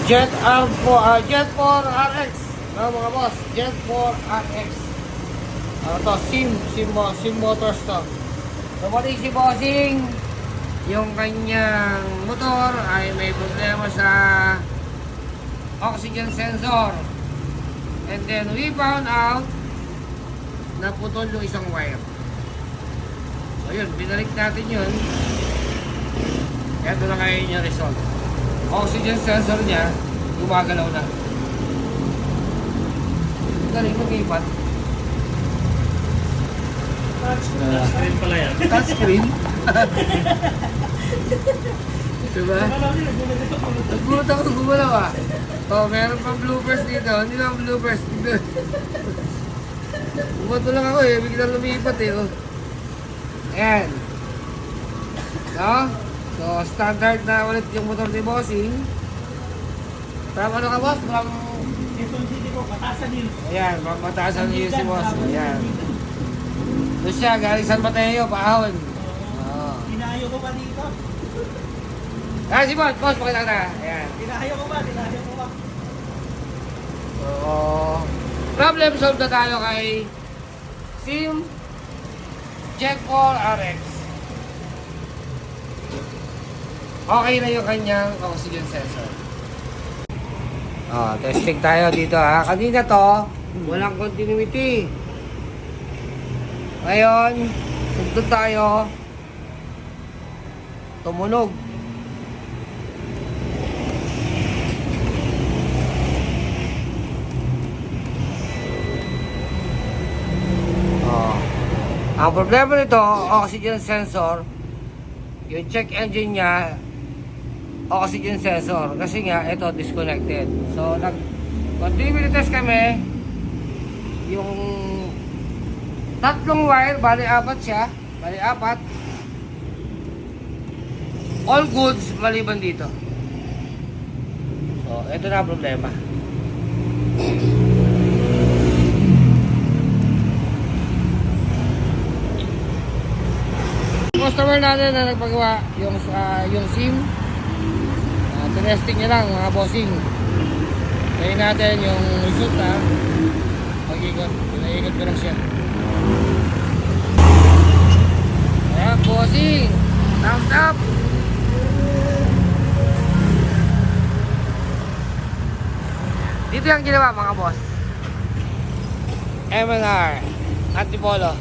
Jet 4 RX. No, mga boss, Jet 4 RX. Ano to? Sim Motors to. So, pati si Bossing, yung kanyang motor ay may problema sa oxygen sensor. And then we found out na putol yung isang wire. So yun, binalik natin yun. Ito na kayo yung result. Oxygen sensor niya gumagalaw na. Galing mag-ipat. Touchscreen pala yan. Touchscreen? Diba? Nagulat ako gumalaw ah. Oh, meron pang bloopers dito. Hindi lang bloopers dito. Bumato lang ako eh. Biglang lumipat eh. Oh. Ayan. No? So, standard na ulit yung motor ni Bossing. From ano ka, boss? From... Quezon City po, Batasan Hills. Ayan, Batasan Hills si Boss. Ayan. Doon siya, galing San Mateo, Paahon. Oo. Dinayo ko ba dito? Si Boss, pakita ka na. Ayan. Dinayo ko ba? So, problem solved na tayo kay Sim Jet 4 RX. Okay na yung kanyang oxygen sensor. Testing tayo dito ha. Kanina to, walang continuity. Ngayon, sugtod tayo. Tumunog. Ang problema nito, oxygen sensor, yung check engine niya, oxygen sensor. Kasi nga, ito, disconnected. So, nag-continuity test kami. Yung tatlong wire, bali apat siya. Bali apat. All goods, maliban dito. So, ito na ang problema. Customer natin na nagpagawa yung SIM. Tinesting niya lang mga bossing. Kaya natin yung result ha. Pag-ikot. Pinaikot ko lang siya. Ayan bossing. Thumbs up. Dito yung ginawa mga boss. MNR Antipolo.